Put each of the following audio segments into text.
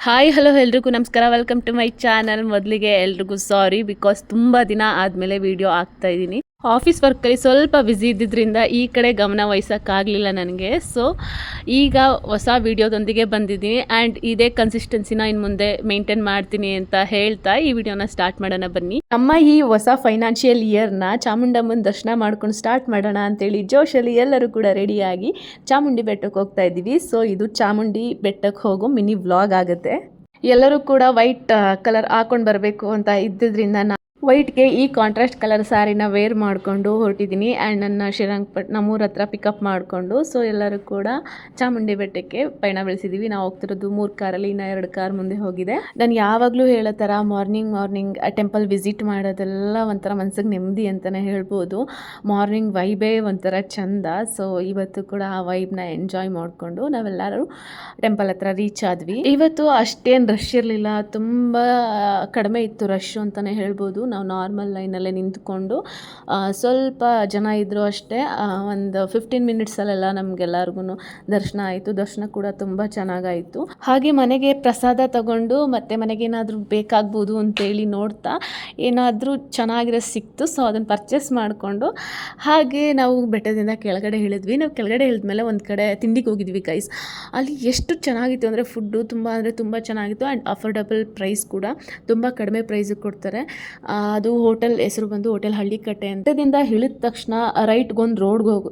Hi hello ಎಲ್ರಿಗೂ ನಮಸ್ಕಾರ. Welcome to my channel. ಮೊದಲಿಗೆ ಎಲ್ರಿಗೂ ಸಾರಿ, ಬಿಕಾಸ್ ತುಂಬ ದಿನ ಆದಮೇಲೆ ವಿಡಿಯೋ ಆಗ್ತಾ ಇದ್ದೀನಿ. ಆಫೀಸ್ ವರ್ಕಲ್ಲಿ ಸ್ವಲ್ಪ ಬ್ಯುಸಿ ಇದ್ದಿದ್ದರಿಂದ ಈ ಕಡೆ ಗಮನ ವಹಿಸೋಕ್ಕಾಗಲಿಲ್ಲ ನನಗೆ. ಸೊ ಈಗ ಹೊಸ ವಿಡಿಯೋದೊಂದಿಗೆ ಬಂದಿದ್ದೀನಿ ಆ್ಯಂಡ್ ಇದೇ ಕನ್ಸಿಸ್ಟೆನ್ಸಿನ ಇನ್ನು ಮುಂದೆ ಮೇಂಟೈನ್ ಮಾಡ್ತೀನಿ ಅಂತ ಹೇಳ್ತಾ ಈ ವಿಡಿಯೋನ ಸ್ಟಾರ್ಟ್ ಮಾಡೋಣ ಬನ್ನಿ. ನಮ್ಮ ಈ ಹೊಸ ಫೈನಾನ್ಷಿಯಲ್ ಇಯರ್ನ ಚಾಮುಂಡಮ್ಮನ ದರ್ಶನ ಮಾಡ್ಕೊಂಡು ಸ್ಟಾರ್ಟ್ ಮಾಡೋಣ ಅಂತೇಳಿ ಜೋಶಲ್ಲಿ ಎಲ್ಲರೂ ಕೂಡ ರೆಡಿಯಾಗಿ ಚಾಮುಂಡಿ ಬೆಟ್ಟಕ್ಕೆ ಹೋಗ್ತಾ ಇದ್ದೀವಿ. ಸೊ ಇದು ಚಾಮುಂಡಿ ಬೆಟ್ಟಕ್ಕೆ ಹೋಗೋ ಮಿನಿ ವ್ಲಾಗ್ ಆಗುತ್ತೆ. ಎಲ್ಲರೂ ಕೂಡ ವೈಟ್ ಕಲರ್ ಹಾಕೊಂಡು ಬರಬೇಕು ಅಂತ ಇದ್ದಿದ್ದರಿಂದ ವೈಟ್ಗೆ ಈ ಕಾಂಟ್ರಾಸ್ಟ್ ಕಲರ್ ಸ್ಯಾರಿನ ವೇರ್ ಮಾಡಿಕೊಂಡು ಹೊರಟಿದ್ದೀನಿ ಆ್ಯಂಡ್ ನನ್ನ ನಮ್ಮೂರ ಹತ್ರ ಪಿಕಪ್ ಮಾಡಿಕೊಂಡು ಸೊ ಎಲ್ಲರೂ ಕೂಡ ಚಾಮುಂಡಿ ಬೆಟ್ಟಕ್ಕೆ ಪಯಣ ಬೆಳೆಸಿದ್ದೀವಿ. ನಾವು ಹೋಗ್ತಿರೋದು 3 ಕಾರಲ್ಲಿ, ಇನ್ನು 2 ಕಾರ್ ಮುಂದೆ ಹೋಗಿದೆ. ನಾನು ಯಾವಾಗಲೂ ಹೇಳೋ ಥರ ಮಾರ್ನಿಂಗ್ ಟೆಂಪಲ್ ವಿಸಿಟ್ ಮಾಡೋದೆಲ್ಲ ಒಂಥರ ಮನಸ್ಸಿಗೆ ನೆಮ್ಮದಿ ಅಂತಲೇ ಹೇಳ್ಬೋದು. ಮಾರ್ನಿಂಗ್ ವೈಬೇ ಒಂಥರ ಚಂದ. ಸೊ ಇವತ್ತು ಕೂಡ ಆ ವೈಬ್ನ ಎಂಜಾಯ್ ಮಾಡಿಕೊಂಡು ನಾವೆಲ್ಲರೂ ಟೆಂಪಲ್ ಹತ್ರ ರೀಚ್ ಆದ್ವಿ. ಇವತ್ತು ಅಷ್ಟೇನು ರಶ್ ಇರಲಿಲ್ಲ, ತುಂಬ ಕಡಿಮೆ ಇತ್ತು ರಶ್ ಅಂತಲೇ ಹೇಳ್ಬೋದು. ನಾವು ನಾರ್ಮಲ್ ಲೈನಲ್ಲೇ ನಿಂತ್ಕೊಂಡು ಸ್ವಲ್ಪ ಜನ ಇದ್ದರು ಅಷ್ಟೇ. ಒಂದು 15 ಮಿನಿಟ್ಸಲ್ಲೆಲ್ಲ ನಮಗೆಲ್ಲರಿಗೂ ದರ್ಶನ ಆಯಿತು. ದರ್ಶನ ಕೂಡ ತುಂಬ ಚೆನ್ನಾಗಾಯಿತು. ಹಾಗೆ ಮನೆಗೆ ಪ್ರಸಾದ ತಗೊಂಡು ಮತ್ತೆ ಮನೆಗೇನಾದರೂ ಬೇಕಾಗ್ಬೋದು ಅಂತೇಳಿ ನೋಡ್ತಾ ಏನಾದರೂ ಚೆನ್ನಾಗಿರೋ ಸಿಕ್ತು. ಸೊ ಅದನ್ನು ಪರ್ಚೇಸ್ ಮಾಡಿಕೊಂಡು ಹಾಗೆ ನಾವು ಬೆಟ್ಟದಿಂದ ಕೆಳಗಡೆ ಇಳಿದ್ವಿ. ನಾವು ಕೆಳಗಡೆ ಇಳಿದ್ಮೇಲೆ ಒಂದು ಕಡೆ ತಿಂಡಿಗೆ ಹೋಗಿದ್ವಿ ಗೈಸ್. ಅಲ್ಲಿ ಎಷ್ಟು ಚೆನ್ನಾಗಿತ್ತು ಅಂದರೆ ಫುಡ್ಡು ತುಂಬ ಚೆನ್ನಾಗಿತ್ತು ಆ್ಯಂಡ್ ಅಫೋರ್ಡಬಲ್ ಪ್ರೈಸ್ ಕೂಡ, ತುಂಬ ಕಡಿಮೆ ಪ್ರೈಸಿಗೆ ಕೊಡ್ತಾರೆ. ಅದು ಹೋಟೆಲ್ ಹೆಸರು ಬಂದು ಹೋಟೆಲ್ ಹಳ್ಳಿಕಟ್ಟೆ ಅಂತ. ದಿಂದ ಇಳಿದ ತಕ್ಷಣ ರೈಟ್ಗೊಂದು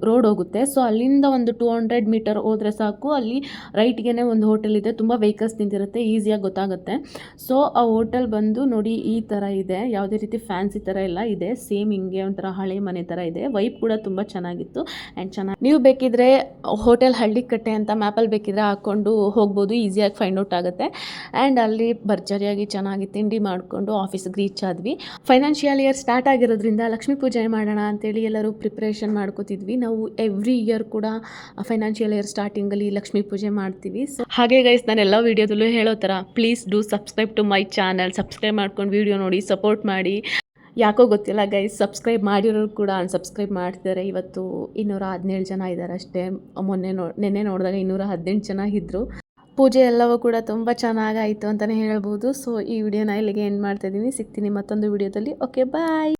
ರೋಡ್ ಹೋಗುತ್ತೆ. ಸೊ ಅಲ್ಲಿಂದ ಒಂದು 200 ಮೀಟರ್ ಹೋದರೆ ಸಾಕು, ಅಲ್ಲಿ ರೈಟ್ಗೆ ಒಂದು ಹೋಟೆಲ್ ಇದೆ. ತುಂಬ ವೆಹಿಕಲ್ಸ್ ನಿಂತಿರುತ್ತೆ, ಈಸಿಯಾಗಿ ಗೊತ್ತಾಗುತ್ತೆ. ಸೊ ಆ ಹೋಟೆಲ್ ಬಂದು ನೋಡಿ ಈ ಥರ ಇದೆ, ಯಾವುದೇ ರೀತಿ ಫ್ಯಾನ್ಸಿ ಥರ ಎಲ್ಲ ಇದೆ, ಸೇಮ್ ಹಿಂಗೆ ಒಂಥರ ಹಳೆ ಮನೆ ಥರ ಇದೆ. ವೈಬ್ ಕೂಡ ತುಂಬ ಚೆನ್ನಾಗಿತ್ತು ಆ್ಯಂಡ್ ಚೆನ್ನಾಗಿ. ನೀವು ಬೇಕಿದ್ರೆ ಹೋಟೆಲ್ ಹಳ್ಳಿಕಟ್ಟೆ ಅಂತ ಮ್ಯಾಪಲ್ಲಿ ಬೇಕಿದ್ರೆ ಹಾಕ್ಕೊಂಡು ಹೋಗ್ಬೋದು, ಈಸಿಯಾಗಿ ಫೈಂಡ್ ಔಟ್ ಆಗುತ್ತೆ. ಆ್ಯಂಡ್ ಅಲ್ಲಿ ಭರ್ಜರಿಯಾಗಿ ಚೆನ್ನಾಗಿ ತಿಂಡಿ ಮಾಡಿಕೊಂಡು ಆಫೀಸ್ಗೆ ರೀಚ್ ಆದ್ವಿ. ಫೈನಾನ್ಷಿಯಲ್ ಇಯರ್ ಸ್ಟಾರ್ಟ್ ಆಗಿರೋದ್ರಿಂದ ಲಕ್ಷ್ಮೀ ಪೂಜೆ ಮಾಡೋಣ ಅಂತೇಳಿ ಎಲ್ಲರೂ ಪ್ರಿಪ್ರೇಷನ್ ಮಾಡ್ಕೋತಿದ್ವಿ. ನಾವು ಎವ್ರಿ ಇಯರ್ ಕೂಡ ಫೈನಾನ್ಷಿಯಲ್ ಇಯರ್ ಸ್ಟಾರ್ಟಿಂಗಲ್ಲಿ ಲಕ್ಷ್ಮೀ ಪೂಜೆ ಮಾಡ್ತೀವಿ. ಸೊ ಹಾಗೆ ಗೈಸ್, ನಾನು ಎಲ್ಲ ವೀಡಿಯೋದಲ್ಲೂ ಹೇಳೋ ಥರ please do subscribe to my channel. Subscribe ಮಾಡ್ಕೊಂಡು ವೀಡಿಯೋ ನೋಡಿ ಸಪೋರ್ಟ್ ಮಾಡಿ. ಯಾಕೋ ಗೊತ್ತಿಲ್ಲ ಗೈಸ್, ಸಬ್ಸ್ಕ್ರೈಬ್ ಮಾಡಿರೋರು ಕೂಡ ಅನ್ಸಬ್ಸ್ಕ್ರೈಬ್ ಮಾಡ್ತಿದ್ದಾರೆ. ಇವತ್ತು 217 ಜನ ಇದ್ದಾರೆ ಅಷ್ಟೇ. ನೆನ್ನೆ ನೋಡಿದಾಗ 218 ಜನ ಇದ್ದರು. ಪೂಜೆ ಎಲ್ಲವೂ ಕೂಡ ತುಂಬ ಚೆನ್ನಾಗಾಯಿತು ಅಂತಲೇ ಹೇಳ್ಬೋದು. ಸೊ ಈ ವಿಡಿಯೋನ ಇಲ್ಲಿಗೆ ಎಂಡ್ ಮಾಡ್ತಾಯಿದ್ದೀನಿ. ಸಿಗ್ತೀನಿ ಮತ್ತೊಂದು ವಿಡಿಯೋದಲ್ಲಿ. ಓಕೆ ಬಾಯ್.